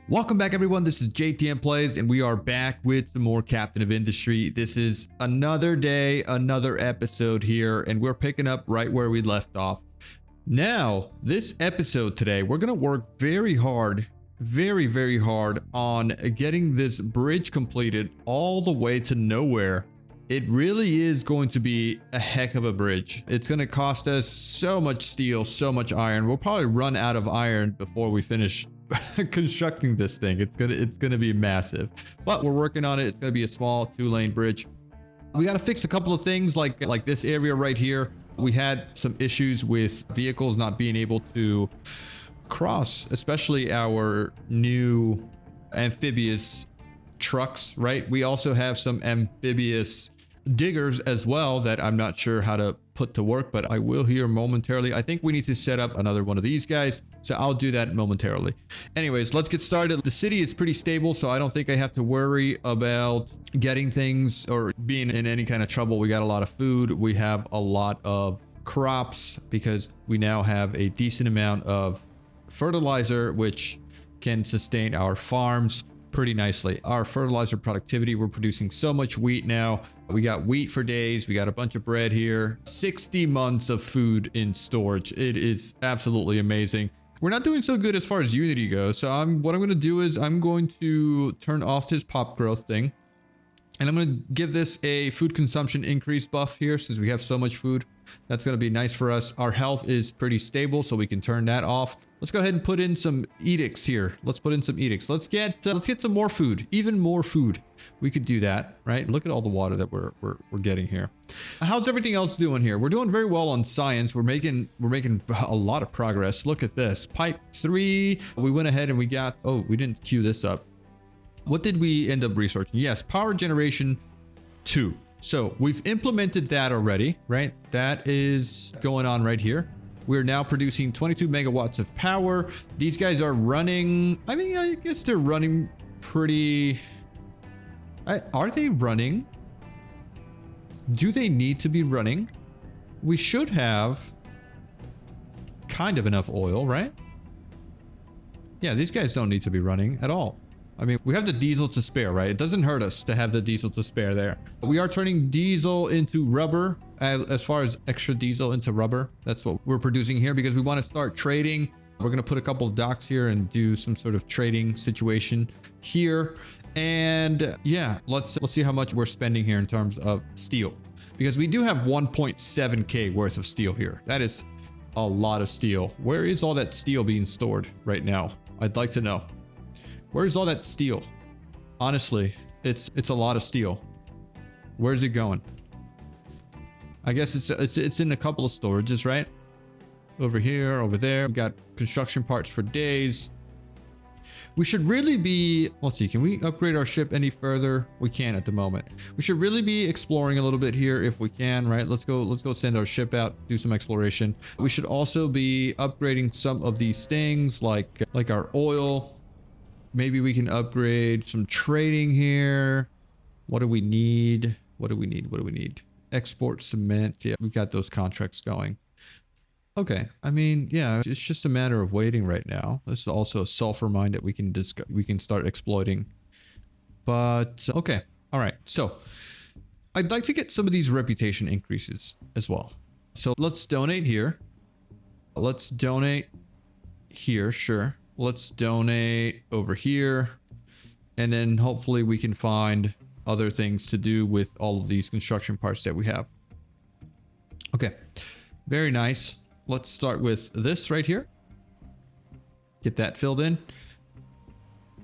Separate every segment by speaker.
Speaker 1: Welcome back, everyone. This is JTM Plays, and we are back with some more Captain of Industry. This is another day, another episode here, and we're picking up right where we left off. Now, this episode today, we're going to work very hard, very hard on getting this bridge completed all the way to nowhere. It really is going to be a heck of a bridge. It's going to cost us so much steel, so much iron. We'll probably run out of iron before we finish constructing this thing. It's gonna be massive, but we're working on it. It's gonna be a small 2-lane bridge. We got to fix a couple of things like this area right here. We had some issues with vehicles not being able to cross, especially our new amphibious trucks, right? We also have some amphibious diggers as well that I'm not sure how to put to work, but I will here momentarily. I think we need to set up another one of these guys, so I'll do that momentarily. Anyways, let's get started. The city is pretty stable, so I don't think I have to worry about getting things or being in any kind of trouble. We got a lot of food. We have a lot of crops because we now have a decent amount of fertilizer, which can sustain our farms pretty nicely. Our fertilizer productivity, we're producing so much wheat now. We got wheat for days. We got a bunch of bread here. 60 months of food in storage. It is absolutely amazing. We're not doing so good as far as Unity goes. So what I'm going to do is I'm going to turn off this pop growth thing. And I'm going to give this a food consumption increase buff here since we have so much food. That's going to be nice for us. Our health is pretty stable, so we can turn that off. Let's go ahead and put in some edicts here. Let's put in some edicts. Let's get some more food, even more food. We could do that, right? Look at all the water that we're getting here. How's everything else doing here? We're doing very well on science. We're making a lot of progress. Look at this. Pipe 3. We went ahead and we got, oh, we didn't queue this up. What did we end up researching? Yes, power generation 2. So we've implemented that already, right? That is going on right here. We're now producing 22 megawatts of power. These guys are running, I mean, I guess they're running pretty... Are they running? Do they need to be running? We should have kind of enough oil, right? Yeah, these guys don't need to be running at all. I mean, we have the diesel to spare, right? It doesn't hurt us to have the diesel to spare there. We are turning diesel into rubber, as far as extra diesel into rubber. That's what we're producing here because we want to start trading. We're going to put a couple of docks here and do some sort of trading situation here. And yeah, let's see how much we're spending here in terms of steel, because we do have 1.7K worth of steel here. That is a lot of steel. Where is all that steel being stored right now? I'd like to know. Where's all that steel? Honestly, it's a lot of steel. Where's it going? I guess it's in a couple of storages, right? Over here, over there. We got construction parts for days. We should really be, let's see, can we upgrade our ship any further? We can at the moment. We should really be exploring a little bit here if we can, right? Let's go send our ship out, do some exploration. We should also be upgrading some of these things like our oil. Maybe we can upgrade some trading here. What do we need? What do we need? Export cement. Yeah, we got those contracts going. Okay. I mean, yeah, it's just a matter of waiting right now. This is also a sulfur mine that we can start exploiting. But okay. All right. So I'd like to get some of these reputation increases as well. So let's donate here. Let's donate here. Sure. Let's donate over here, and then hopefully we can find other things to do with all of these construction parts that we have. Okay, very nice. Let's start with this right here. Get that filled in.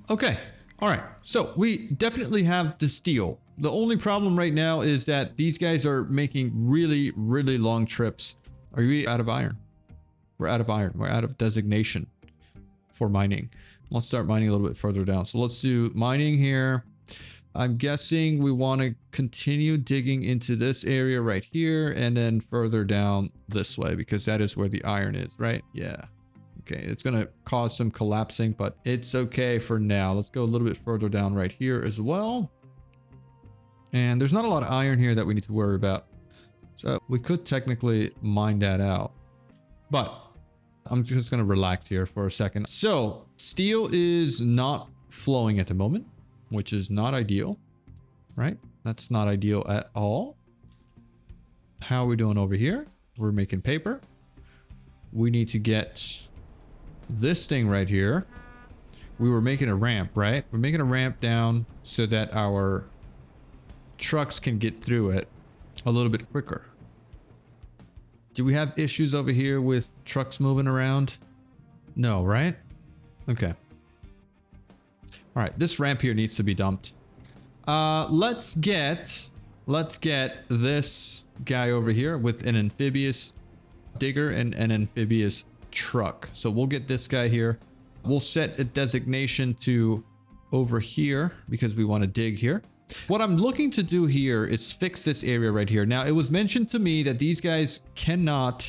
Speaker 1: Okay, all right. So we definitely have the steel. The only problem right now is that these guys are making really long trips. Are we out of iron? We're out of iron. We're out of designation for mining. Let's start mining a little bit further down. So let's do mining here. I'm guessing we want to continue digging into this area right here and then further down this way because that is where the iron is, right? Yeah. Okay, it's going to cause some collapsing, but it's okay for now. Let's go a little bit further down right here as well. And there's not a lot of iron here that we need to worry about. So we could technically mine that out. But I'm just going to relax here for a second. So steel is not flowing at the moment, which is not ideal, right? That's not ideal at all. How are we doing over here? We're making paper. We need to get this thing right here. We were making a ramp, right? We're making a ramp down so that our trucks can get through it a little bit quicker. Do we have issues over here with trucks moving around? No, right? Okay. All right, this ramp here needs to be dumped. Let's get this guy over here with an amphibious digger and an amphibious truck. So we'll get this guy here. We'll set a designation to over here because we want to dig here. What I'm looking to do here is fix this area right here. Now, it was mentioned to me that these guys cannot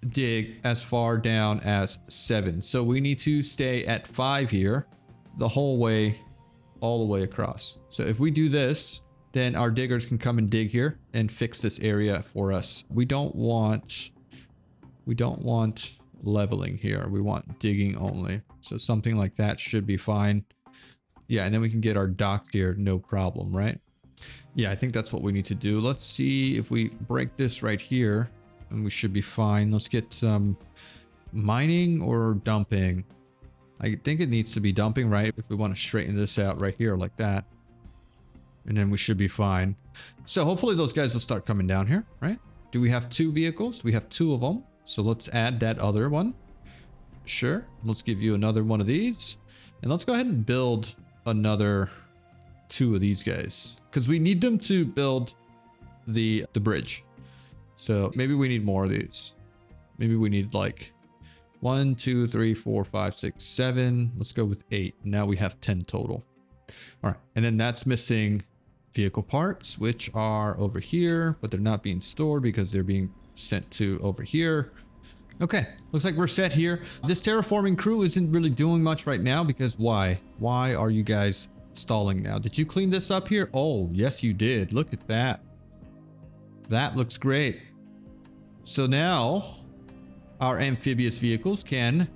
Speaker 1: dig as far down as 7. So we need to stay at 5 here the whole way, all the way across. So if we do this, then our diggers can come and dig here and fix this area for us. We don't want leveling here. We want digging only. So something like that should be fine. Yeah, and then we can get our dock here, no problem, right? Yeah, I think that's what we need to do. Let's see if we break this right here, and we should be fine. Let's get some mining or dumping. I think it needs to be dumping, right? If we want to straighten this out right here like that. And then we should be fine. So hopefully those guys will start coming down here, right? Do we have 2 vehicles? We have 2 of them. So let's add that other one. Sure. Let's give you another one of these. And let's go ahead and build another 2 of these guys, because we need them to build the bridge. So maybe we need more of these. Maybe we need like 1, 2, 3, 4, 5, 6, 7. Let's go with 8. Now we have 10 total. All right. And then that's missing vehicle parts, which are over here, but they're not being stored because they're being sent to over here. Okay, looks like we're set here. This terraforming crew isn't really doing much right now because why? Why are you guys stalling now? Did you clean this up here? Oh, yes, you did. Look at that. That looks great. So now our amphibious vehicles can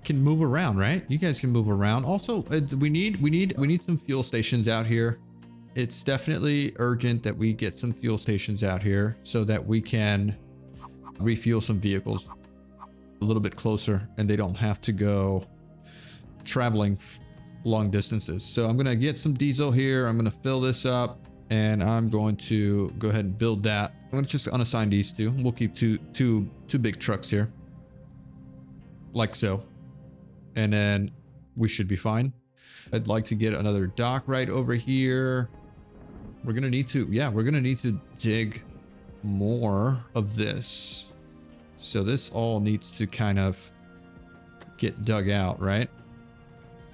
Speaker 1: move around, right? You guys can move around. Also, we need some fuel stations out here. It's definitely urgent that we get some fuel stations out here so that we can refuel some vehicles a little bit closer and they don't have to go traveling long distances. So I'm gonna get some diesel here. I'm gonna fill this up and I'm going to go ahead and build that. I'm gonna just unassign these 2. We'll keep two big trucks here like so, and then we should be fine. I'd like to get another dock right over here. We're gonna need to dig more of this. So this all needs to kind of get dug out, right?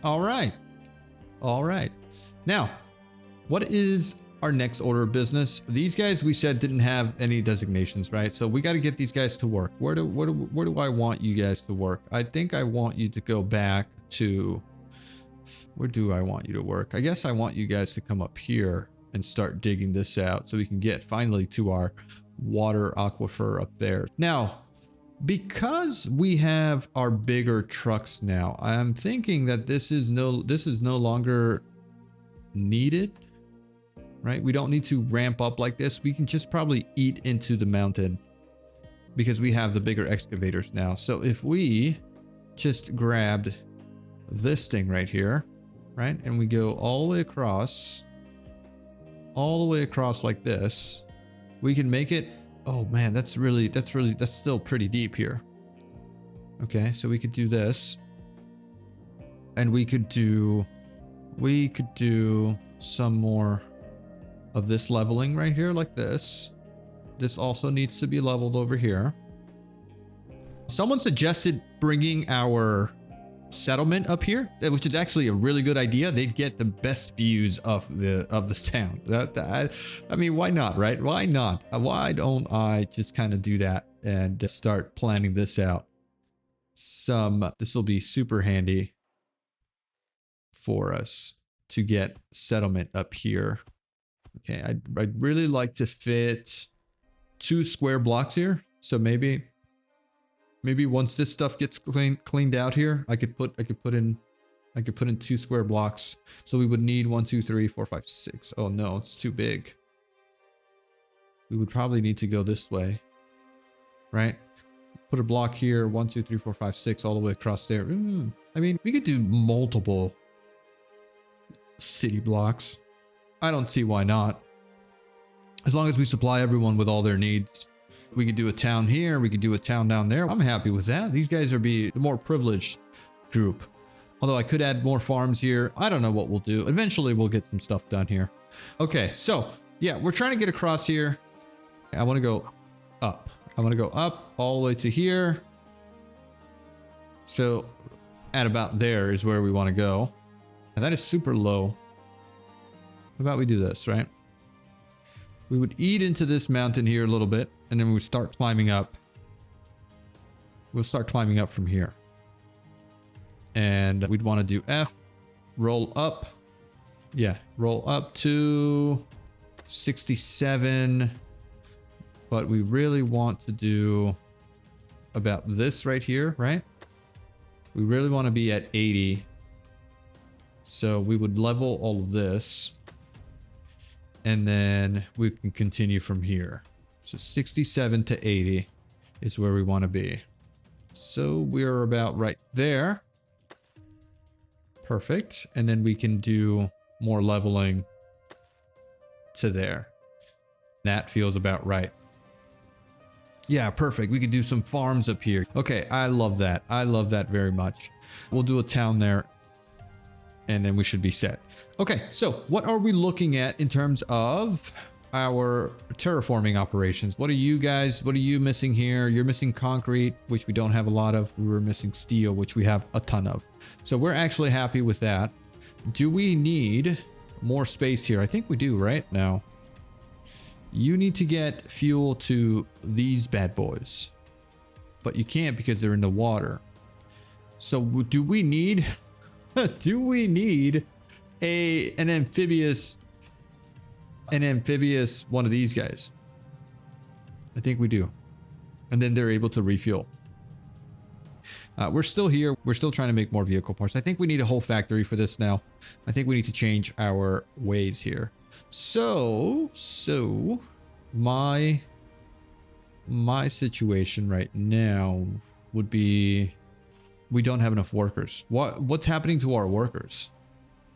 Speaker 1: All right. All right. Now, what is our next order of business? These guys we said didn't have any designations, right? So we got to get these guys to work. Where do I want you guys to work? I think I want you to go back to, where do I want you to work? I guess I want you guys to come up here and start digging this out so we can get finally to our water aquifer up there. Now, because we have our bigger trucks now, I'm thinking that this is no longer needed, right? We don't need to ramp up like this. We can just probably eat into the mountain because we have the bigger excavators now. So if we just grabbed this thing right here, right? And we go all the way across like this, we can make it. Oh man, that's still pretty deep here. Okay, so we could do this. And we could do some more of this leveling right here like this. This also needs to be leveled over here. Someone suggested bringing our settlement up here, which is actually a really good idea. They'd get the best views of the town. I mean, why not, right? Why not? Why don't I just kind of do that and start planning this out? This will be super handy for us to get settlement up here. Okay, I'd really like to fit 2 square blocks here So maybe once this stuff gets cleaned out here, I could put in 2 square blocks. So we would need 1, 2, 3, 4, 5, 6. Oh no, it's too big. We would probably need to go this way, right? Put a block here, 1, 2, 3, 4, 5, 6, all the way across there. I mean, we could do multiple city blocks. I don't see why not. As long as we supply everyone with all their needs. We could do a town here. We could do a town down there. I'm happy with that. These guys are the more privileged group. Although I could add more farms here. I don't know what we'll do. Eventually, we'll get some stuff done here. Okay, so yeah, we're trying to get across here. I want to go up. I want to go up all the way to here. So at about there is where we want to go. And that is super low. How about we do this, right? We would eat into this mountain here a little bit, and then we would start climbing up. We'll start climbing up from here. And we'd want to do F, roll up. Yeah, roll up to 67. But we really want to do about this right here, right? We really want to be at 80. So we would level all of this. And then we can continue from here. So 67 to 80 is where we want to be. So we're about right there. Perfect. And then we can do more leveling to there. That feels about right. Yeah, perfect. We could do some farms up here. Okay, I love that. I love that very much. We'll do a town there. And then we should be set. Okay, so what are we looking at in terms of our terraforming operations? What are you missing here? You're missing concrete, which we don't have a lot of. We were missing steel, which we have a ton of. So we're actually happy with that. Do we need more space here? I think we do, right? Now, you need to get fuel to these bad boys, but you can't because they're in the water. So do we need... do we need an amphibious one of these guys? I think we do. And then they're able to refuel. We're still here. We're still trying to make more vehicle parts. I think we need a whole factory for this now. I think we need to change our ways here. So my situation right now would be we don't have enough workers. What's happening to our workers?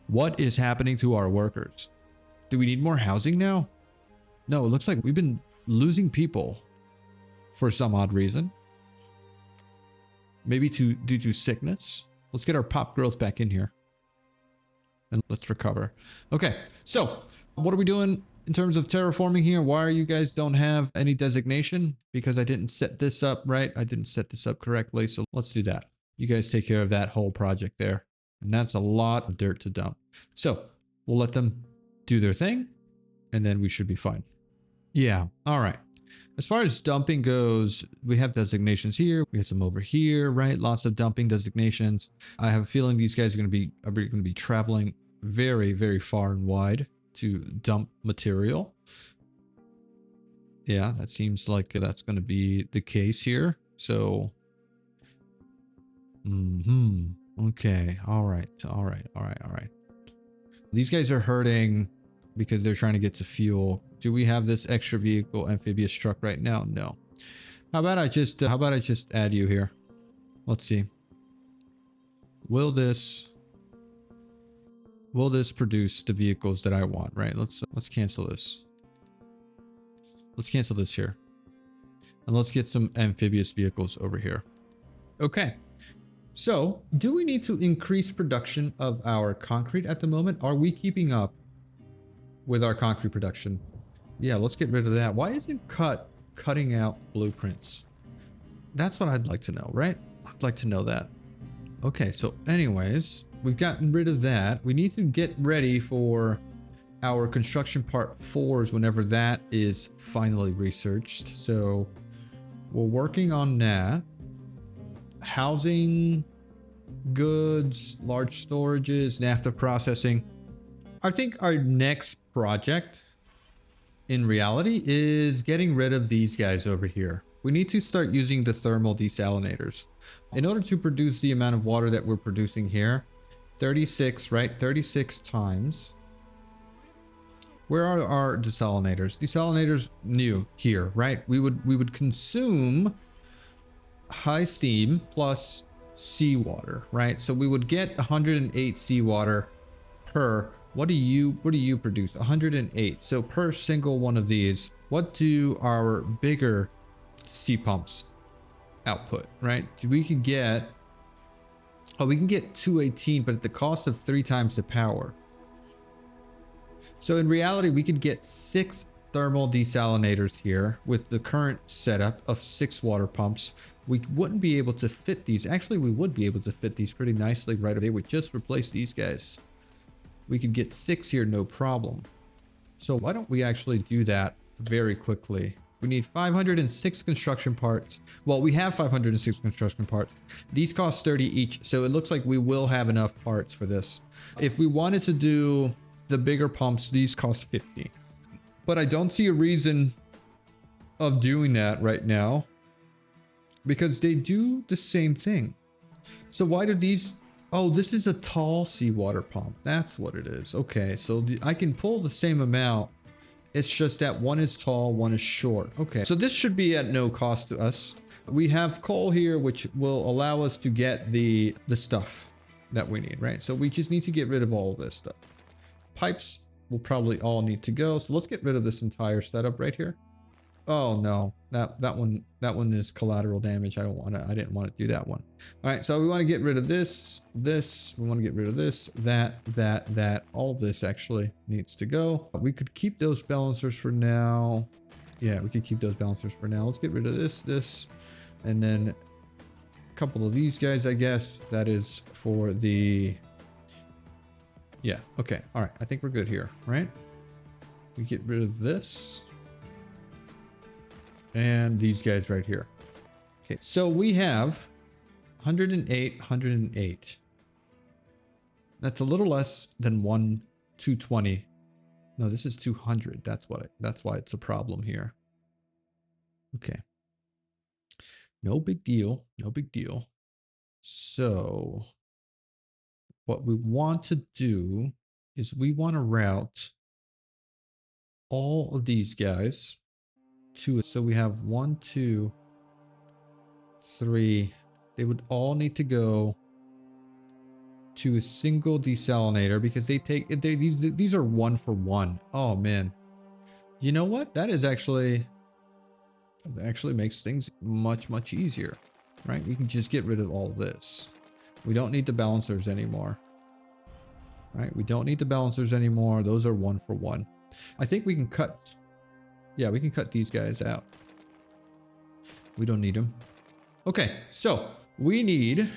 Speaker 1: What is happening to our workers? Do we need more housing now? No, it looks like we've been losing people for some odd reason. Maybe due to sickness. Let's get our pop growth back in here. And let's recover. Okay, so what are we doing in terms of terraforming here? Why are you guys don't have any designation? Because I didn't set this up right. I didn't set this up correctly. So let's do that. You guys take care of that whole project there. And that's a lot of dirt to dump. So we'll let them do their thing. And then we should be fine. Yeah. All right. As far as dumping goes, we have designations here. We have some over here, right? Lots of dumping designations. I have a feeling these guys are going to be traveling very, very far and wide to dump material. Yeah, that seems like that's going to be the case here. So, okay. All right. These guys are hurting because they're trying to get to fuel. Do we have this extra vehicle amphibious truck right now? No. How about I just add you here? Let's see. Will this produce the vehicles that I want, right? Let's cancel this. Let's cancel this here. And let's get some amphibious vehicles over here. Okay. So, do we need to increase production of our concrete at the moment? Are we keeping up with our concrete production? Yeah, let's get rid of that. Why isn't cutting out blueprints? That's what I'd like to know, right? I'd like to know that. Okay, so anyways, we've gotten rid of that. We need to get ready for our construction part 4s whenever that is finally researched. So we're working on that. Housing, goods, large storages, naphtha processing. I think our next project in reality is getting rid of these guys over here. We need to start using the thermal desalinators. In order to produce the amount of water that we're producing here, 36, right? 36 times. Where are our desalinators? Desalinators new here, right? We would consume high steam plus seawater, right? So we would get 108 seawater per, what do you produce? 108. So per single one of these, what do our bigger sea pumps output, right? We can get, oh, we can get 218, but at the cost of 3 times the power. So in reality, we could get 6 thermal desalinators here with the current setup of 6 water pumps. We wouldn't be able to fit these. Actually, we would be able to fit these pretty nicely, right? They would just replace these guys. We could get 6 here, no problem. So why don't we actually do that very quickly? We need 506 construction parts. Well, we have 506 construction parts. These cost 30 each, so it looks like we will have enough parts for this. If we wanted to do the bigger pumps, these cost 50. But I don't see a reason of doing that right now because they do the same thing. So why do these... Oh, this is a tall seawater pump. That's what it is. Okay, so I can pull the same amount. It's just that one is tall, one is short. Okay, so this should be at no cost to us. We have coal here, which will allow us to get the stuff that we need, right? So we just need to get rid of all of this stuff. Pipes will probably all need to go. So let's get rid of this entire setup right here. Oh no, that one is collateral damage. I didn't want to do that one. All right, so we want to get rid of this, we want to get rid of this, that, all this actually needs to go. We could keep those balancers for now. Yeah, we could keep those balancers for now. Let's get rid of this, and then a couple of these guys, I guess. That is for the... Yeah, okay, all right. I think we're good here, right? We get rid of this. And these guys right here. Okay, so we have 108, 108. That's a little less than 220. No, this is 200. That's why it's a problem here. Okay. No big deal. No big deal. So what we want to do is we want to route all of these guys to, so we have 1, 2, 3. They would all need to go to a single desalinator because these are 1 for 1. Oh man, you know what? That actually makes things much easier, right? We can just get rid of all this. We don't need the balancers anymore, right? We don't need the balancers anymore. Those are 1 for 1. I think we can cut. Yeah, we can cut these guys out. We don't need them. Okay, so we need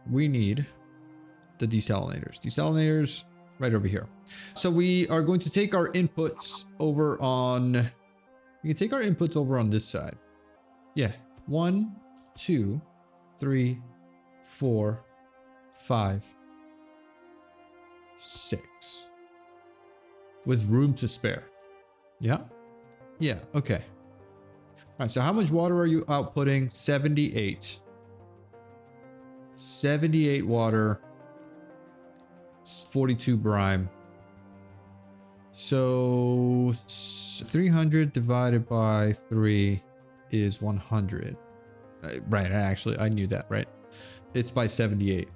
Speaker 1: the desalinators. Desalinators right over here. So we are going to take our inputs over on... We can take our inputs over on this side. Yeah, 1, 2, 3, 4, 5, 6. With room to spare. Yeah. Yeah, okay. All right, so how much water are you outputting? 78. 78 water. 42 brine. So 300 divided by 3 is 100. Right, I knew that, right? It's by 78.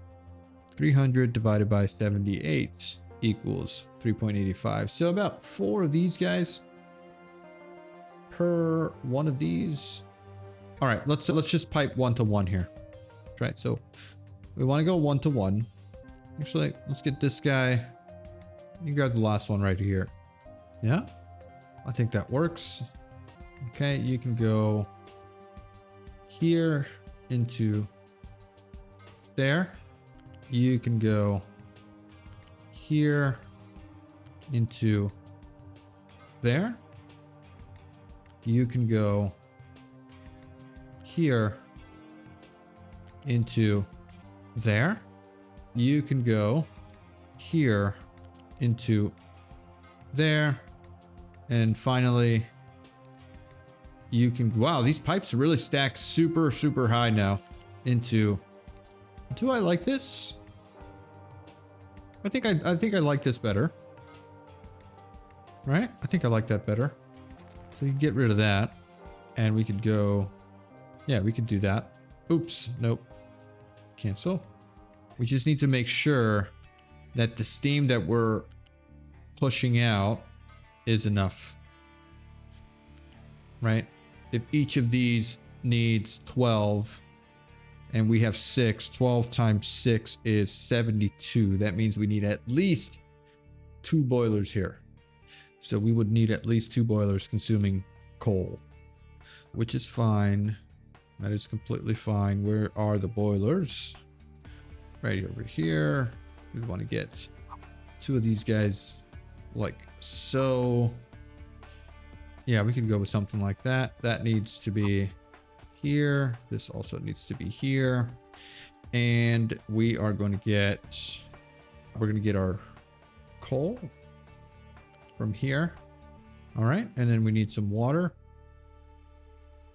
Speaker 1: 300 divided by 78 equals 3.85. So about 4 of these guys per one of these. All right, let's just pipe 1 to 1 here. Right, so we want to go 1 to 1. Actually, let's get this guy. You grab the last one right here. Yeah, I think that works. Okay, you can go here into there. You can go here into there. You can go here into there. You can go here into there. And finally, you can, wow, these pipes really stack super, super high now into, do I like this? I think I like this better. Right? I think I like that better. So you can get rid of that. And we could go, yeah, we could do that. Oops, nope. Cancel. We just need to make sure that the steam that we're pushing out is enough. Right? If each of these needs 12 and we have 6, 12 times 6 is 72. That means we need at least 2 boilers here. So we would need at least 2 boilers consuming coal, which is fine. That is completely fine. Where are the boilers? Right over here. We want to get 2 of these guys like so. Yeah, we can go with something like that. That needs to be here. This also needs to be here. And we are going to get, we're going to get our coal from here. All right. And then we need some water.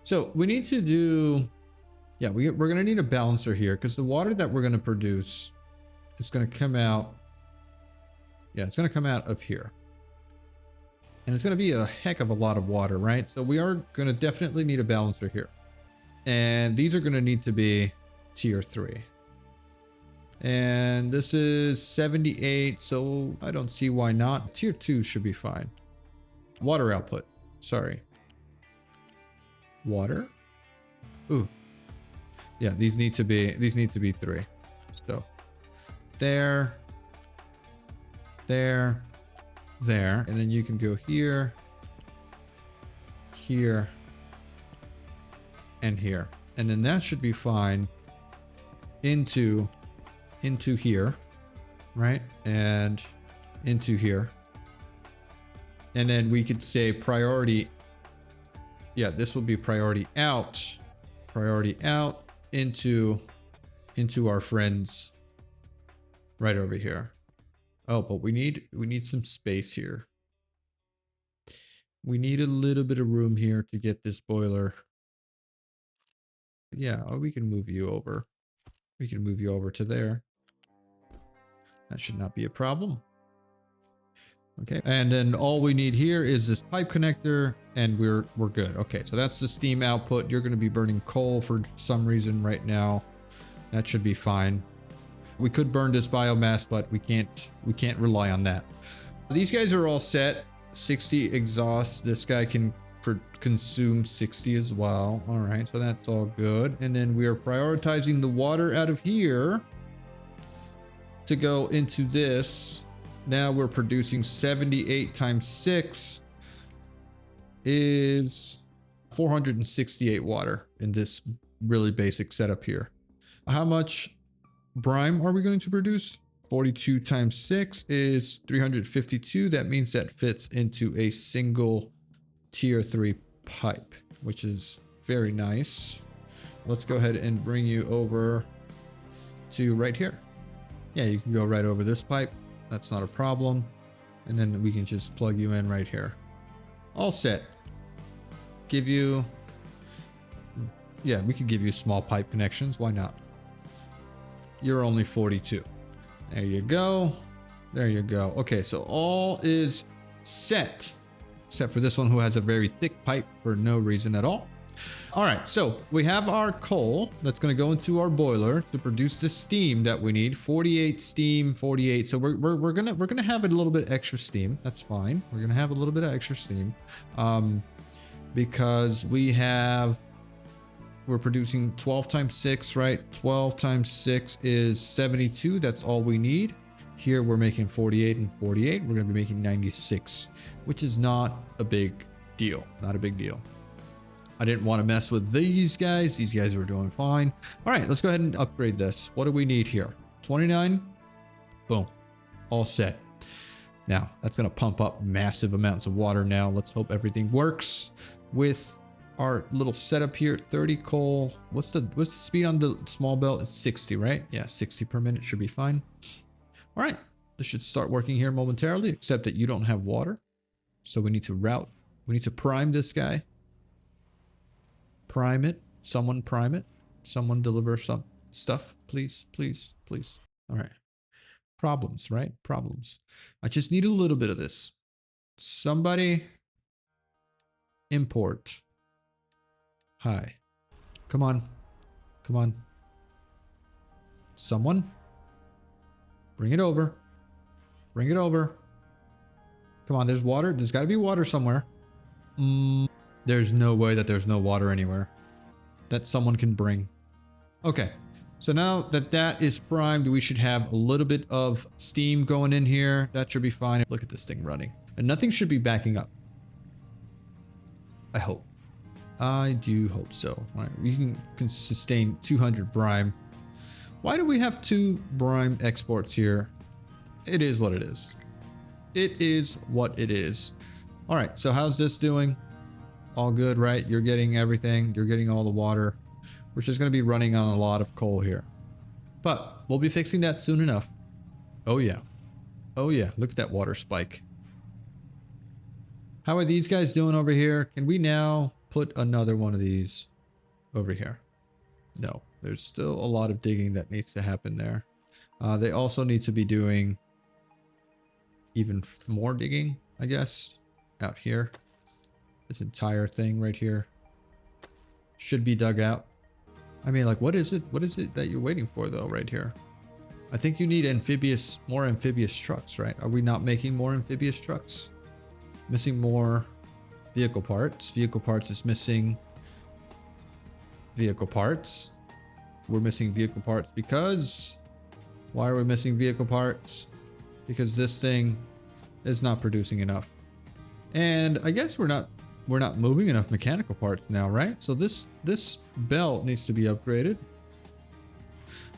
Speaker 1: So we need to do, yeah, we're going to need a balancer here because the water that we're going to produce is going to come out. Yeah, it's going to come out of here. And it's going to be a heck of a lot of water, right? So we are going to definitely need a balancer here. And these are going to need to be tier 3. And this is 78, so I don't see why not. Tier 2 should be fine. Water output. Sorry. Water? Ooh. Yeah, these need to be 3. So there, there, there, and then you can go here, here, and here. And then that should be fine into here, right? And into here. And then we could say priority. Yeah, this will be priority out into our friends right over here. Oh, but we need some space here. We need a little bit of room here to get this boiler. Yeah, oh, we can move you over. We can move you over to there. That should not be a problem. Okay, and then all we need here is this pipe connector and we're good. Okay, so that's the steam output. You're going to be burning coal for some reason right now. That should be fine. We could burn this biomass, but we can't rely on that. These guys are all set. 60 exhaust. This guy can consume 60 as well. All right, so that's all good. And then we are prioritizing the water out of here to go into this. Now we're producing 78 times 6 is 468 water in this really basic setup here. How much brine are we going to produce? 42 times 6 is 352. That means that fits into a single tier 3 pipe, which is very nice. Let's go ahead and bring you over to right here. Yeah, you can go right over this pipe. That's not a problem. And then we can just plug you in right here. All set. Give you, yeah, we could give you small pipe connections. Why not? You're only 42. There you go. There you go. Okay, so all is set. Except for this one who has a very thick pipe for no reason at all. All right, so we have our coal that's going to go into our boiler to produce the steam that we need. 48 steam, 48. So we're gonna have a little bit extra steam. That's fine. We're gonna have a little bit of extra steam, because we're producing 12 times 6, right? 12 times 6 is 72. That's all we need. Here we're making 48 and 48. We're gonna be making 96, which is not a big deal. Not a big deal. I didn't want to mess with these guys. These guys were doing fine. All right, let's go ahead and upgrade this. What do we need here? 29. Boom. All set. Now, that's going to pump up massive amounts of water now. Let's hope everything works with our little setup here. 30 coal. What's the speed on the small belt? It's 60, right? Yeah, 60 per minute should be fine. All right. This should start working here momentarily, except that you don't have water. So we need to prime this guy. Prime it. Someone prime it. Someone deliver some stuff. Please, please, please. All right. Problems, right? Problems. I just need a little bit of this. Somebody import. Hi. Come on. Come on. Someone. Bring it over. Bring it over. Come on, there's water. There's got to be water somewhere. There's no way that there's no water anywhere that someone can bring. Okay. So now that that is primed, we should have a little bit of steam going in here. That should be fine. Look at this thing running. And nothing should be backing up. I hope. I do hope so. All right, we can sustain 200 brine. Why do we have 2 brine exports here? It is what it is. It is what it is. All right, so how's this doing? All good, right? You're getting everything. You're getting all the water. We're just going to be running on a lot of coal here. But we'll be fixing that soon enough. Oh, yeah. Oh, yeah. Look at that water spike. How are these guys doing over here? Can we now put another one of these over here? No. There's still a lot of digging that needs to happen there. They also need to be doing even more digging, I guess, out here. This entire thing right here should be dug out. I mean, like, what is it? What is it that you're waiting for, though, right here? I think you need more amphibious trucks, right? Are we not making more amphibious trucks? Missing more vehicle parts. Vehicle parts is missing vehicle parts. We're missing vehicle parts because... Why are we missing vehicle parts? Because this thing is not producing enough. And I guess we're not moving enough mechanical parts now, right? So this belt needs to be upgraded.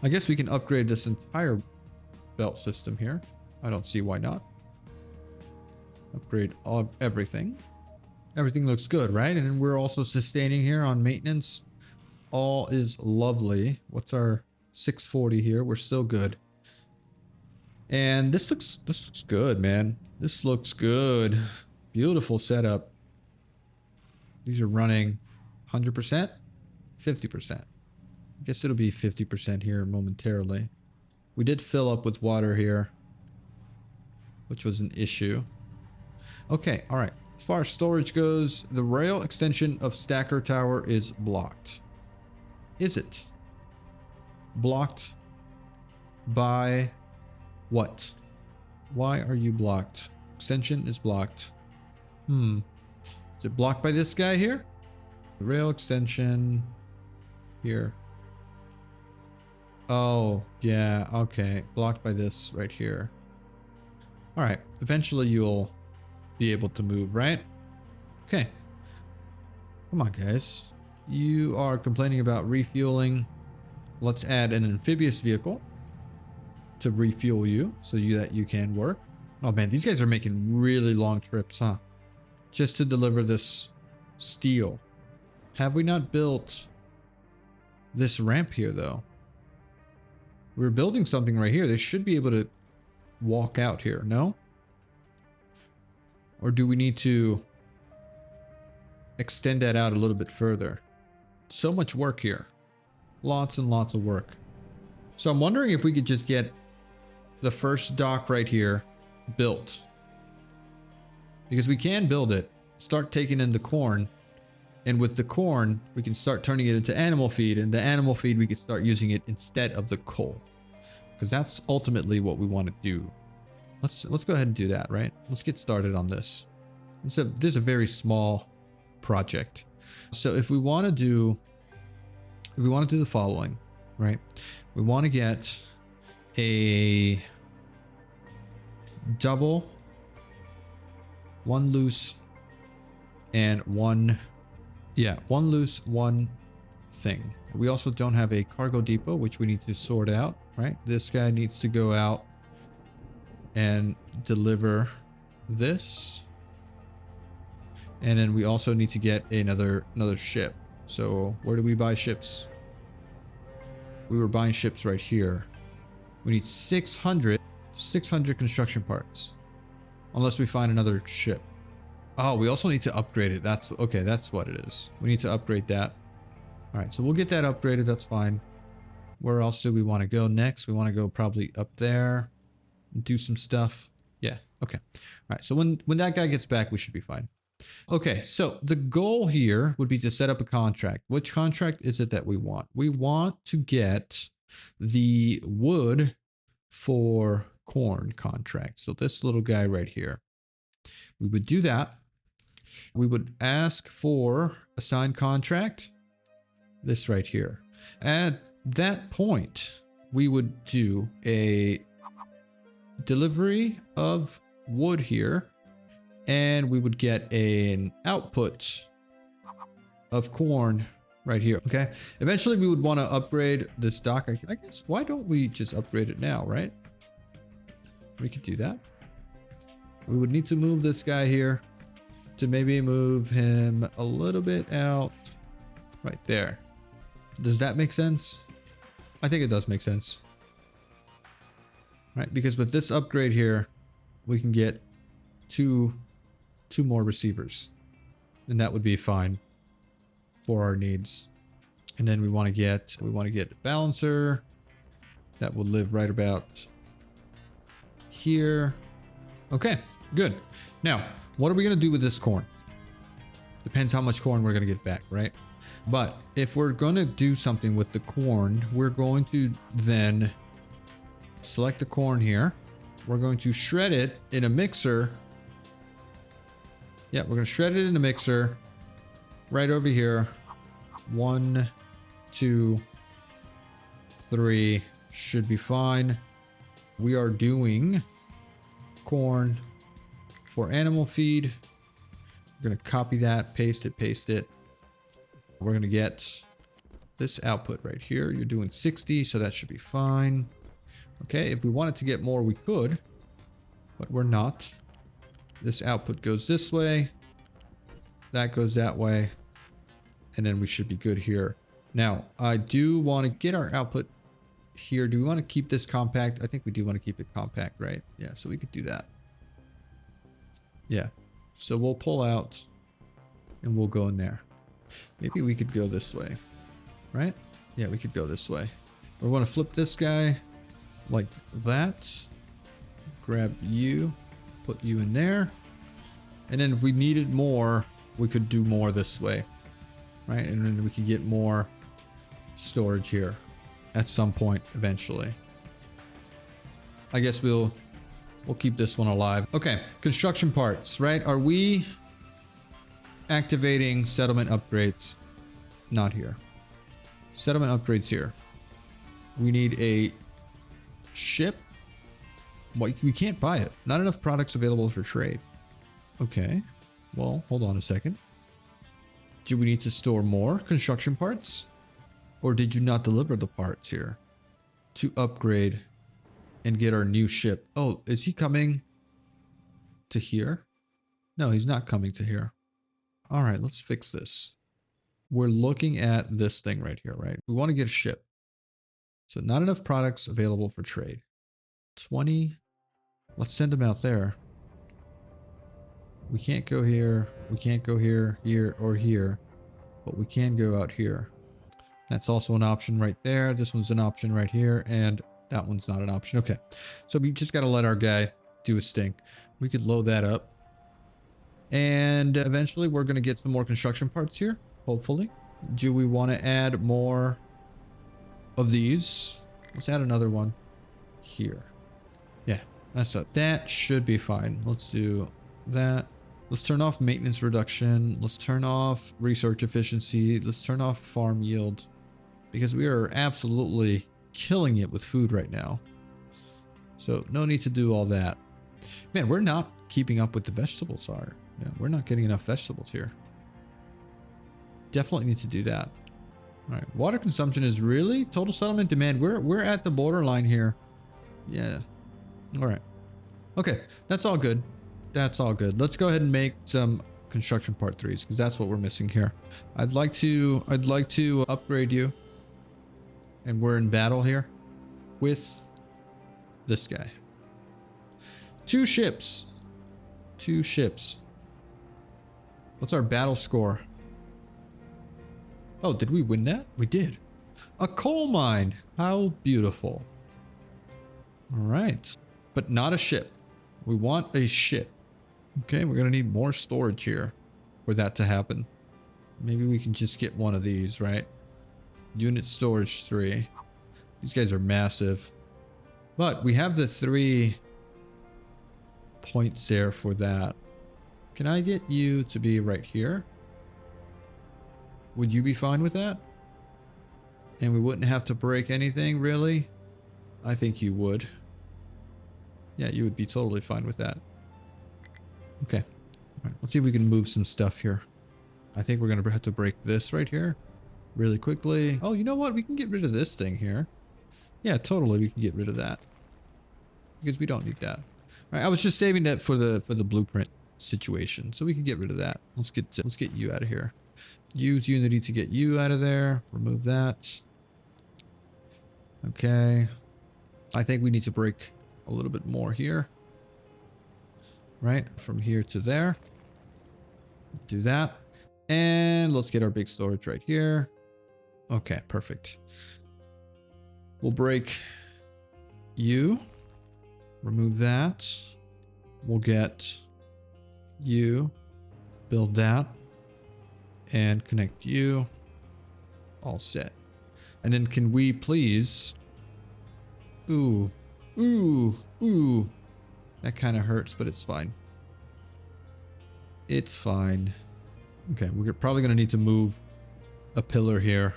Speaker 1: I guess we can upgrade this entire belt system here. I don't see why not. Upgrade everything. Everything looks good, right? And then we're also sustaining here on maintenance. All is lovely. What's our 640 here? We're still good. And this looks good, man. This looks good. Beautiful setup. These are running 100%, 50%. I guess it'll be 50% here momentarily. We did fill up with water here, which was an issue. Okay, all right. As far as storage goes, the rail extension of Stacker Tower is blocked. Is it? Blocked by what? Why are you blocked? Extension is blocked. Is it blocked by this guy here? The rail extension here. Oh, yeah, okay. Blocked by this right here. All right. Eventually you'll be able to move, right? Okay. Come on, guys. You are complaining about refueling. Let's add an amphibious vehicle to refuel you so that you can work. Oh man, these guys are making really long trips, huh? Just to deliver this steel. Have we not built this ramp here though? We're building something right here. They should be able to walk out here, no? Or do we need to extend that out a little bit further? So much work here. Lots and lots of work. So I'm wondering if we could just get the first dock right here built. Because we can build it, start taking in the corn, and with the corn, we can start turning it into animal feed, and the animal feed, we can start using it instead of the coal. Because that's ultimately what we want to do. Let's go ahead and do that, right? Let's get started on this. This is a very small project. So if we want to do the following, right? We want to get a double, one loose, and one loose, one thing. We also don't have a cargo depot, which we need to sort out, right? This guy needs to go out and deliver this. And then we also need to get another ship. So where do we buy ships? We were buying ships right here. We need 600 construction parts. Unless we find another ship. Oh, we also need to upgrade it. That's okay. That's what it is. We need to upgrade that. All right, so we'll get that upgraded. That's fine. Where else do we want to go next? We want to go probably up there and do some stuff. Yeah, okay. All right, so when that guy gets back, we should be fine. Okay, so the goal here would be to set up a contract. Which contract is it that we want? We want to get the wood for corn contract. So this little guy right here. We would do that. We would ask for a signed contract. This right here. At that point, we would do a delivery of wood here, and we would get an output of corn right here. Okay. Eventually, we would want to upgrade this dock. I guess, why don't we just upgrade it now, right? We could do that. We would need to move this guy here to maybe move him a little bit out right there. Does that make sense? I think it does make sense. Right, because with this upgrade here, we can get two more receivers. And that would be fine for our needs. And then we want to get a balancer that will live right about here. Okay, good. Now, what are we going to do with this corn? Depends how much corn we're going to get back, right? But if we're going to do something with the corn, we're going to then select the corn here. We're going to shred it in a mixer. Yeah, we're going to shred it in a mixer right over here. 1, 2, 3 should be fine. We are doing corn for animal feed. We're going to copy that, paste it. We're going to get this output right here. You're doing 60, so that should be fine. Okay, if we wanted to get more, we could, but we're not. This output goes this way. That goes that way. And then we should be good here. Now, I do want to get our output here. Do we want to keep this compact? I think we do want to keep it compact, right? Yeah, so we could do that. Yeah, so we'll pull out and we'll go in there. Maybe we could go this way, right? Yeah, we could go this way. We want to flip this guy like that. Grab you, put you in there. And then if we needed more, we could do more this way, right? And then we could get more storage here at some point eventually. I guess we'll keep this one alive. Okay, construction parts, right? Are we activating settlement upgrades? Not here. Settlement upgrades here. We need a ship. Well, we can't buy it. Not enough products available for trade. Okay. Well, hold on a second. Do we need to store more construction parts? Or did you not deliver the parts here to upgrade and get our new ship? Oh, is he coming to here? No, he's not coming to here. All right, let's fix this. We're looking at this thing right here, right? We want to get a ship. So not enough products available for trade. 20. Let's send them out there. We can't go here. We can't go here, here, or here. But we can go out here. That's also an option right there. This one's an option right here. And that one's not an option. Okay. So we just got to let our guy do his thing. We could load that up. And eventually we're going to get some more construction parts here. Hopefully. Do we want to add more of these? Let's add another one here. Yeah, that should be fine. Let's do that. Let's turn off maintenance reduction. Let's turn off research efficiency. Let's turn off farm yield because we are absolutely killing it with food right now. So no need to do all that. Man, we're not keeping up with the vegetables are. Yeah, we're not getting enough vegetables here. Definitely need to do that. All right, water consumption is really total settlement demand. We're at the borderline here. Yeah. All right. Okay, that's all good. That's all good. Let's go ahead and make some construction part 3s because that's what we're missing here. I'd like to upgrade you. And we're in battle here with this guy. 2 ships. 2 ships. What's our battle score? Oh, did we win that? We did. A coal mine. How beautiful. All right. But not a ship. We want a ship. Okay, we're going to need more storage here for that to happen. Maybe we can just get one of these, right? Unit storage 3. These guys are massive. But we have the 3 points there for that. Can I get you to be right here? Would you be fine with that? And we wouldn't have to break anything, really? I think you would. Yeah, you would be totally fine with that. Okay. All right, let's see if we can move some stuff here. I think we're going to have to break this right here really quickly. Oh, you know what? We can get rid of this thing here. Yeah, totally. We can get rid of that because we don't need that. All right, I was just saving that for the blueprint situation, so we can get rid of that. Let's get you out of here. Use Unity to get you out of there. Remove that. Okay. I think we need to break a little bit more here. Right? From here to there. Do that. And let's get our big storage right here. Okay, perfect. We'll break you. Remove that. We'll get you. Build that. And connect you. All set. And then can we please... Ooh. Ooh. Ooh. That kind of hurts, but it's fine. It's fine. Okay, we're probably going to need to move a pillar here.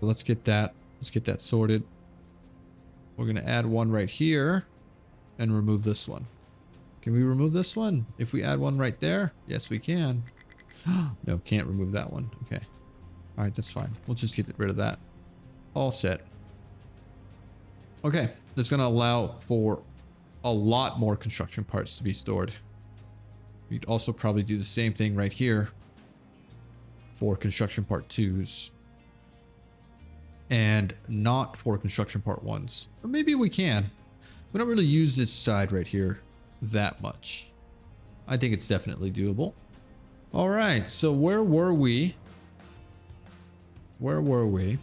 Speaker 1: Let's get that. Let's get that sorted. We're going to add one right here and remove this one. Can we remove this one? If we add one right there? Yes, we can. No, can't remove that one. Okay. All right, that's fine. We'll just get rid of that. All set. Okay, that's going to allow for a lot more construction parts to be stored. We'd also probably do the same thing right here for construction part 2s. And not for construction part 1s. Or maybe we can. We don't really use this side right here that much. I think it's definitely doable. All right, so where were we? Where were we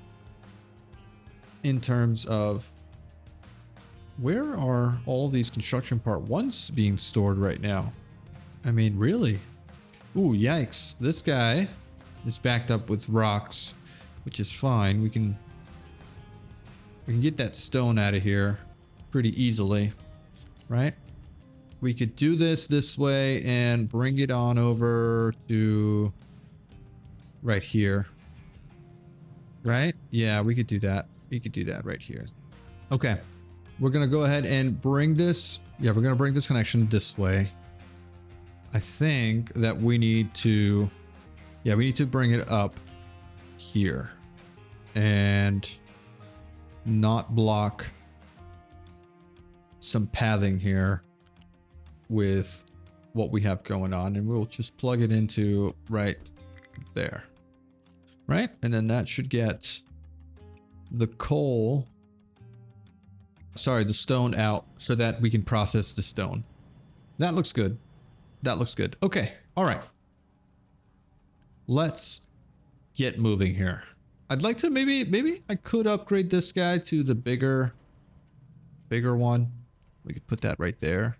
Speaker 1: in terms of where are all these construction part 1s being stored right now? I mean, really? Ooh, yikes. This guy is backed up with rocks, which is fine. We can get that stone out of here pretty easily, right? We could do this way and bring it on over to right here. Right? Yeah, we could do that. We could do that right here. Okay. We're going to go ahead and bring this. Yeah, we're going to bring this connection this way. I think that we need to, yeah, we need to bring it up here and not block some pathing here with what we have going on, and we'll just plug it into right there, right? And then that should get the coal, sorry, the stone out so that we can process the stone. That looks good. That looks good. Okay. All right. Let's get moving here. I'd like to maybe I could upgrade this guy to the bigger one. We could put that right there.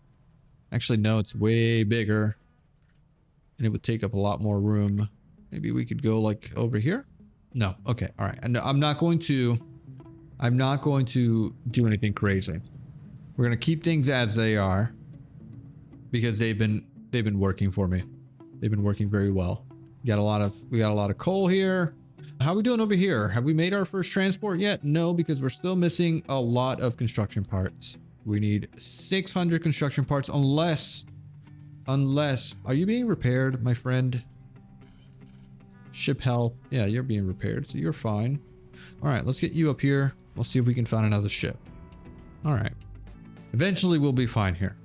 Speaker 1: Actually, no, it's way bigger and it would take up a lot more room. Maybe we could go like over here. No. Okay. All right. And I'm not going to do anything crazy. We're going to keep things as they are because they've been working for me. They've been working very well. We got a lot of coal here. How are we doing over here? Have we made our first transport yet? No, because we're still missing a lot of construction parts. We need 600 construction parts unless, are you being repaired, my friend? Ship health. Yeah, you're being repaired, so you're fine. All right, let's get you up here. We'll see if we can find another ship. All right. Eventually we'll be fine here.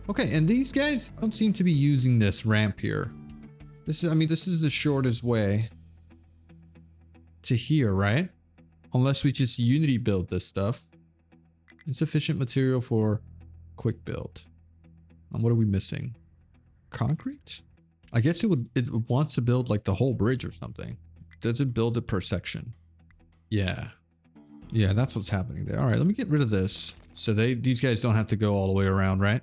Speaker 1: Okay, and these guys don't seem to be using this ramp here. This is the shortest way to here, right? Unless we just Unity build this stuff. Insufficient material for quick build. And what are we missing? Concrete? I guess it wants to build like the whole bridge or something. Does it build it per section? Yeah. Yeah, that's what's happening there. All right, let me get rid of this. So these guys don't have to go all the way around, right?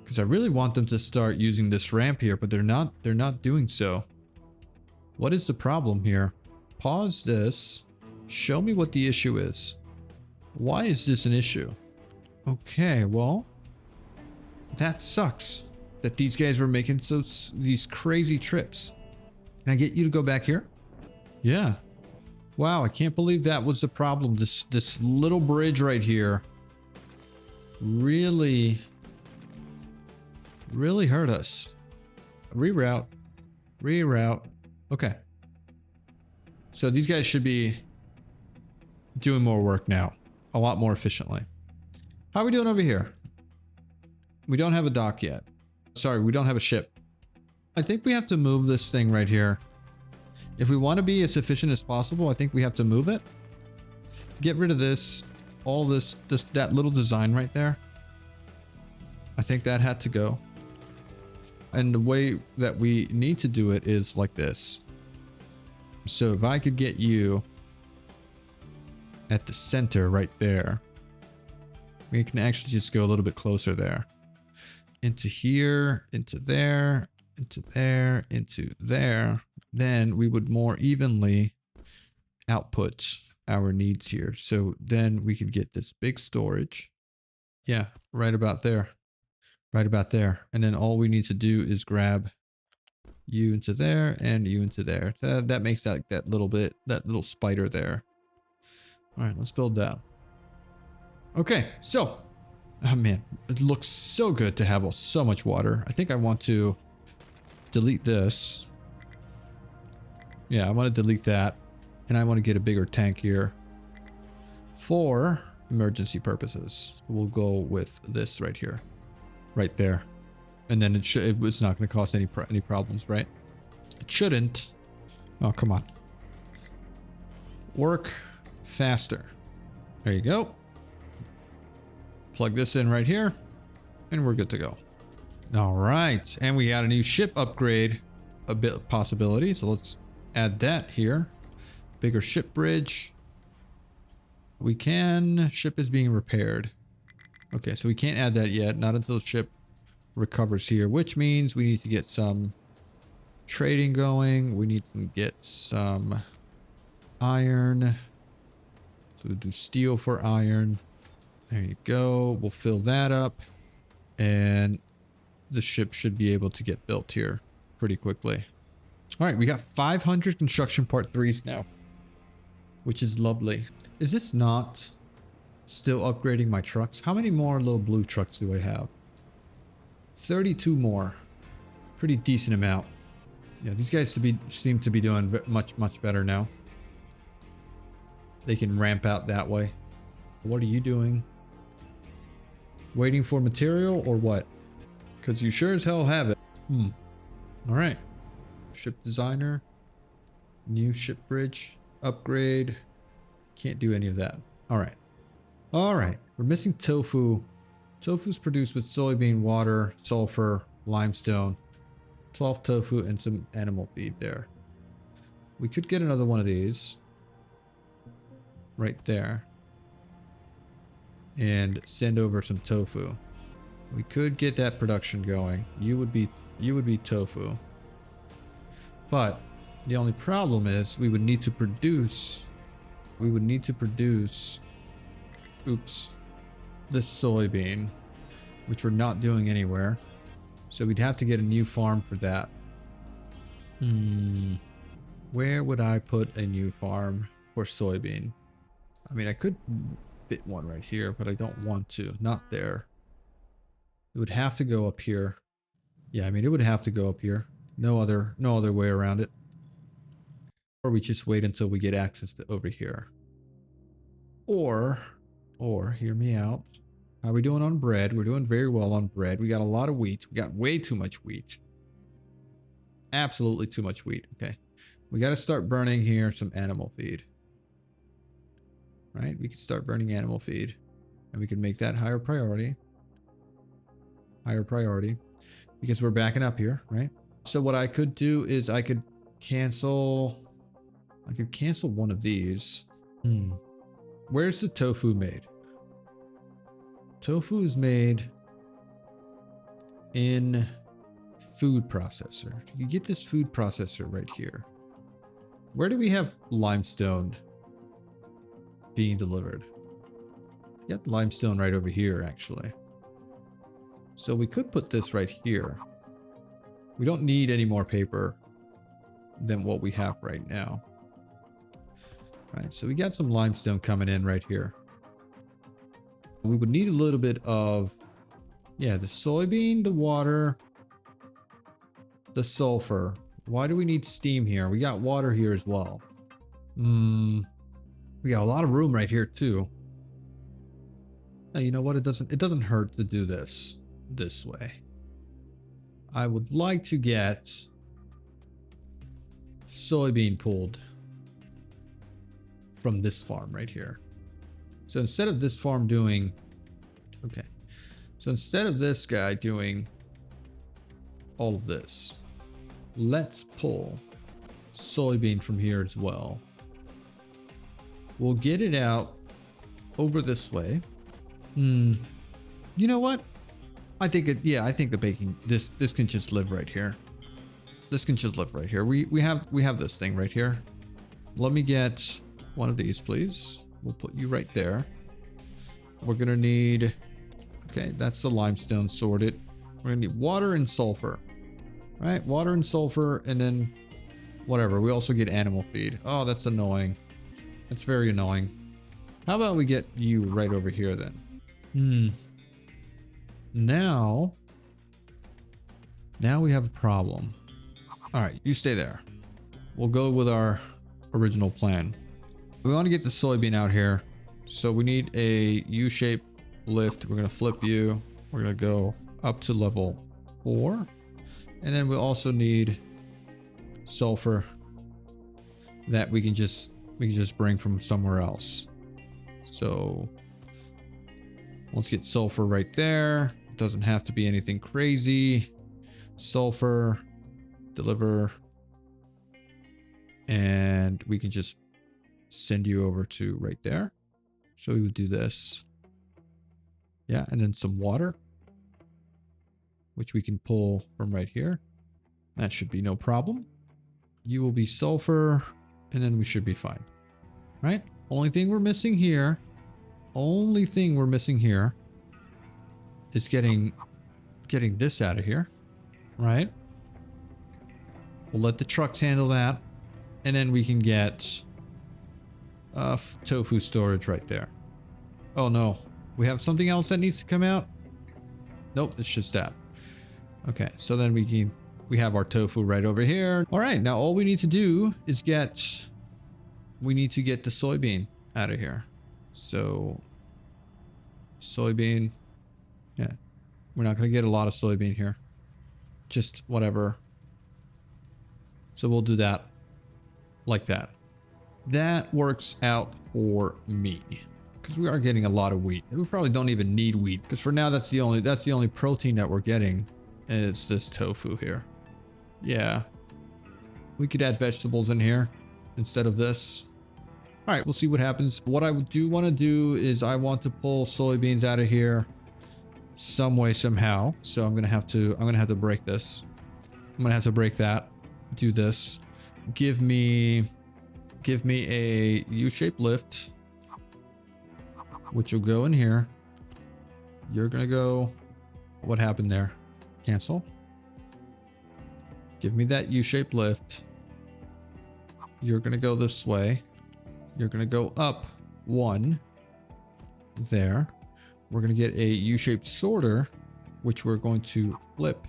Speaker 1: Because I really want them to start using this ramp here, but they're not doing so. What is the problem here? Pause this. Show me what the issue is. Why is this an issue? Okay, well, that sucks that these guys were making these crazy trips. Can I get you to go back here? Yeah. Wow, I can't believe that was the problem. This little bridge right here really hurt us. Reroute. Reroute. Okay. So these guys should be doing more work now. A lot more efficiently. How are we doing over here? We don't have a dock yet. Sorry, we don't have a ship. I think we have to move this thing right here. If we want to be as efficient as possible, I think we have to move it. Get rid of this. All this, that little design right there. I think that had to go. And the way that we need to do it is like this. So if I could get you at the center right there, we can actually just go a little bit closer there. Into here, into there, into there, into there. Then we would more evenly output our needs here. So then we could get this big storage. Yeah, right about there. Right about there. And then all we need to do is grab you into there and you into there. That makes that little spider there. All right, let's build that. Okay, so, oh man, it looks so good to have so much water. I think I want to delete this. Yeah, I want to delete that. And I want to get a bigger tank here for emergency purposes. We'll go with this right here. Right there. And then it's not going to cause any problems, right? It shouldn't. Oh, come on. Work faster. There you go. Plug this in right here. And we're good to go. All right. And we got a new ship upgrade possibility. So let's add that here. Bigger ship bridge. We can. Ship is being repaired. Okay, so we can't add that yet. Not until the ship recovers here, which means we need to get some trading going. We need to get some iron. So we'll do steel for iron. There you go. We'll fill that up. And the ship should be able to get built here pretty quickly. All right, we got 500 construction part 3s now, which is lovely. Is this not still upgrading my trucks? How many more little blue trucks do I have? 32 more. Pretty decent amount. Yeah, these guys seem to be doing much better now. They can ramp out that way. What are you doing? Waiting for material or what? Because you sure as hell have it. All right. Ship designer. New ship bridge. Upgrade. Can't do any of that. All right. All right. We're missing tofu. Tofu's produced with soybean, water, sulfur, limestone, 12 tofu, and some animal feed there. We could get another one of these. Right there. And send over some tofu. We could get that production going. You would be tofu. But the only problem is we would need to produce oops, this soybean, which we're not doing anywhere. So we'd have to get a new farm for that. Where would I put a new farm for soybean? I mean, I could fit one right here, but I don't want to. Not there. It would have to go up here. Yeah, I mean, it would have to go up here. No other way around it. Or we just wait until we get access to over here. Or hear me out. How are we doing on bread? We're doing very well on bread. We got a lot of wheat. We got way too much wheat. Absolutely too much wheat. Okay. We got to start burning here some animal feed. Right? We can start burning animal feed. And we can make that higher priority. Higher priority. Because we're backing up here, right? So what I could do is I could cancel I could cancel one of these. Where's the tofu made? Tofu is made in food processor. You get this food processor right here. Where do we have limestone being delivered? You got limestone right over here, actually. So we could put this right here. We don't need any more paper than what we have right now. Right, so we got some limestone coming in right here. We would need a little bit of, yeah, the soybean, the water, the sulfur. Why do we need steam here? We got water here as well. We got a lot of room right here too. Now, you know what? It doesn't hurt to do this way. I would like to get soybean pulled from this farm right here. So instead of this farm doing, okay. So instead of this guy doing all of this, let's pull soybean from here as well. We'll get it out over this way. You know what? I think the baking, this can just live right here. This can just live right here. We have this thing right here. Let me get one of these, please. We'll put you right there. We're gonna need, okay, that's the limestone sorted. We're gonna need water and sulfur. Right, water and sulfur, and then whatever. We also get animal feed. Oh, that's annoying. That's very annoying. How about we get you right over here then? Now we have a problem. All right, you stay there. We'll go with our original plan. We want to get the soybean out here. So we need a U-shaped lift. We're going to flip you. We're going to go up to level 4. And then we also need sulfur that we can just bring from somewhere else. So let's get sulfur right there. It doesn't have to be anything crazy. Sulfur, deliver, and we can just send you over to right there. So we would do this. Yeah, and then some water, which we can pull from right here. That should be no problem. You will be sulfur, and then we should be fine. Right? Only thing we're missing here is getting this out of here. Right? We'll let the trucks handle that, and then we can get tofu storage right there. Oh no, we have something else that needs to come out? Nope, it's just that. Okay, so then we have our tofu right over here. All right, now all we need to do is we need to get the soybean out of here. So soybean, yeah, we're not gonna get a lot of soybean here. Just whatever. So we'll do that like that. That works out for me because we are getting a lot of wheat. We probably don't even need wheat because for now that's the only protein that we're getting. And it's this tofu here. Yeah, we could add vegetables in here instead of this. All right, we'll see what happens. What I do want to do is I want to pull soybeans out of here some way, somehow. So I'm gonna have to break this. I'm gonna have to break that. Do this. Give me a U-shaped lift, which will go in here. You're gonna go. What happened there? Cancel. Give me that U-shaped lift. You're gonna go this way. You're gonna go up 1 there. We're gonna get a U-shaped sorter, which we're going to flip,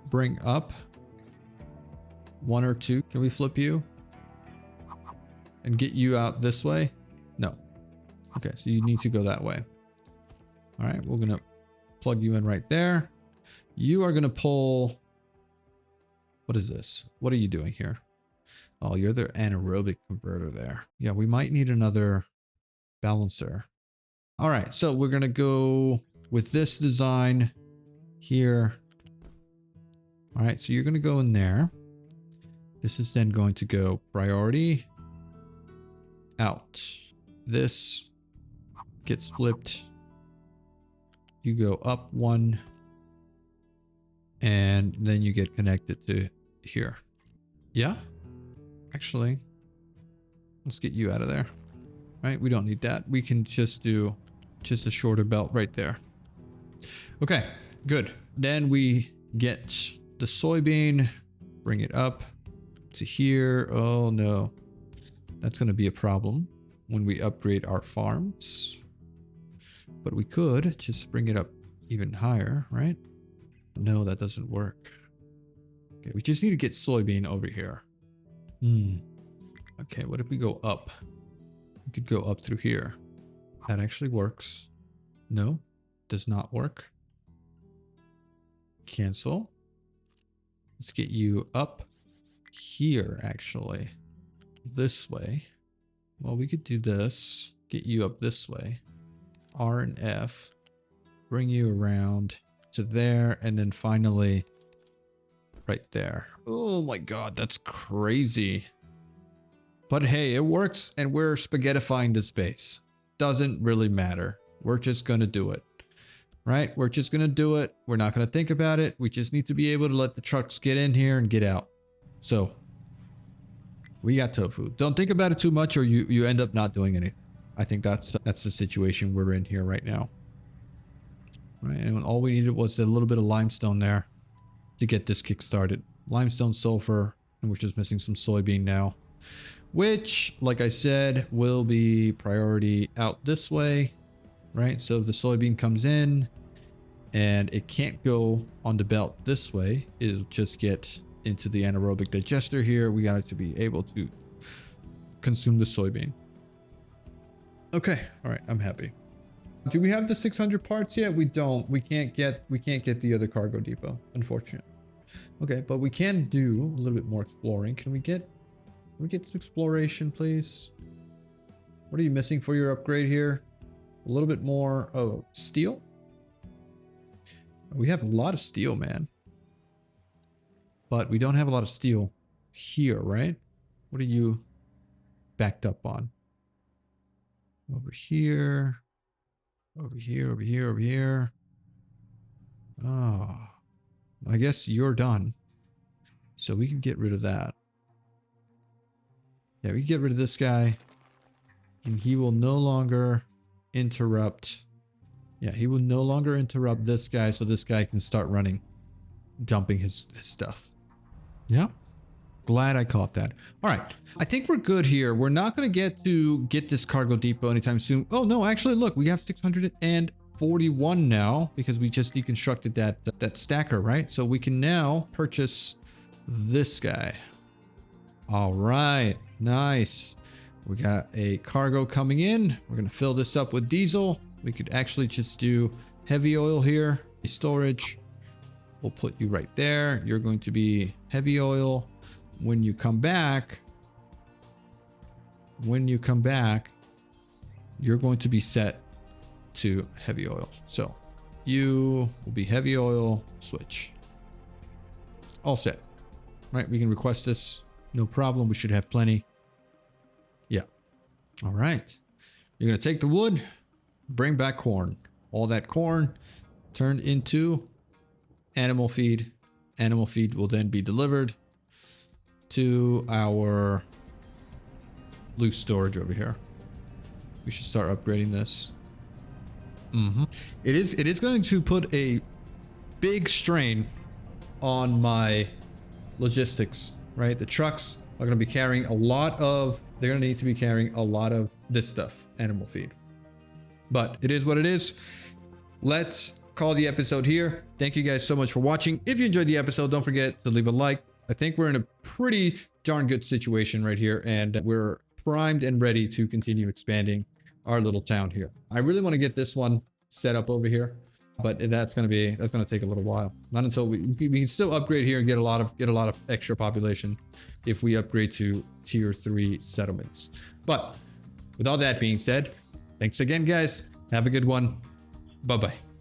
Speaker 1: bring up 1 or 2. Can we flip you and get you out this way? No. Okay, so you need to go that way. All right, we're gonna plug you in right there. You are gonna pull. What is this? What are you doing here? Oh, you're the anaerobic converter there. Yeah, we might need another balancer. All right, so we're gonna go with this design here. All right, so you're gonna go in there. This is then going to go priority, out. This gets flipped. You go up one. And then you get connected to here. Yeah? Actually, let's get you out of there. Right? We don't need that. We can just do just a shorter belt right there. Okay, good. Then we get the soybean, bring it up to here. Oh no, that's going to be a problem when we upgrade our farms. But we could just bring it up even higher, right? No, that doesn't work. Okay, we just need to get soybean over here. Okay, what if we go up? We could go up through here. That actually works. No, does not work. Cancel. Let's get you up here, actually. This way. Well, we could do this. Get you up this way. R and F. Bring you around to there, and then finally right there. Oh my god, that's crazy. But hey, it works, and we're spaghettifying the space. Doesn't really matter. We're just gonna do it. Right? We're just gonna do it. We're not gonna think about it. We just need to be able to let the trucks get in here and get out. So we got tofu. Don't think about it too much, or you end up not doing anything. I think that's the situation we're in here right now. Right, and all we needed was a little bit of limestone there to get this kick started. Limestone, sulfur, and we're just missing some soybean now, which, like I said, will be priority out this way, right? So if the soybean comes in and it can't go on the belt this way, it'll just get into the anaerobic digester here. We got it to be able to consume the soybean. Okay, all right, I'm happy. Do we have the 600 parts yet? We don't. We can't get the other cargo depot, unfortunately. Okay, but we can do a little bit more exploring. Can we get some exploration, please? What are you missing for your upgrade here? A little bit more steel. We have a lot of steel, man. But we don't have a lot of steel here, right? What are you backed up on? Over here. Over here, over here, over here. Oh, I guess you're done. So we can get rid of that. Yeah, we can get rid of this guy. And he will no longer interrupt. Yeah, he will no longer interrupt this guy, so this guy can start running. Dumping his stuff. Yeah. Glad I caught that. All right. I think we're good here. We're not going to get this cargo depot anytime soon. Oh, no. Actually, look. We have 641 now because we just deconstructed that stacker, right? So we can now purchase this guy. All right. Nice. We got a cargo coming in. We're going to fill this up with diesel. We could actually just do heavy oil here. Storage. We'll put you right there. You're going to be heavy oil. When you come back, you're going to be set to heavy oil. So you will be heavy oil, switch. All set. Right, we can request this. No problem. We should have plenty. Yeah. All right. You're going to take the wood, bring back corn. All that corn turned into animal feed. Animal feed will then be delivered to our loose storage over here. We should start upgrading this. It is going to put a big strain on my logistics, right? The trucks are going to be carrying they're going to need to be carrying a lot of this stuff, animal feed. But it is what it is. Let's call the episode here. Thank you guys so much for watching. If you enjoyed the episode, don't forget to leave a like. I think we're in a pretty darn good situation right here, and we're primed and ready to continue expanding our little town here. I really want to get this one set up over here, but that's going to take a little while. Not until we can still upgrade here and get a lot of extra population if we upgrade to tier 3 settlements. But with all that being said, thanks again, guys. Have a good one. Bye-bye.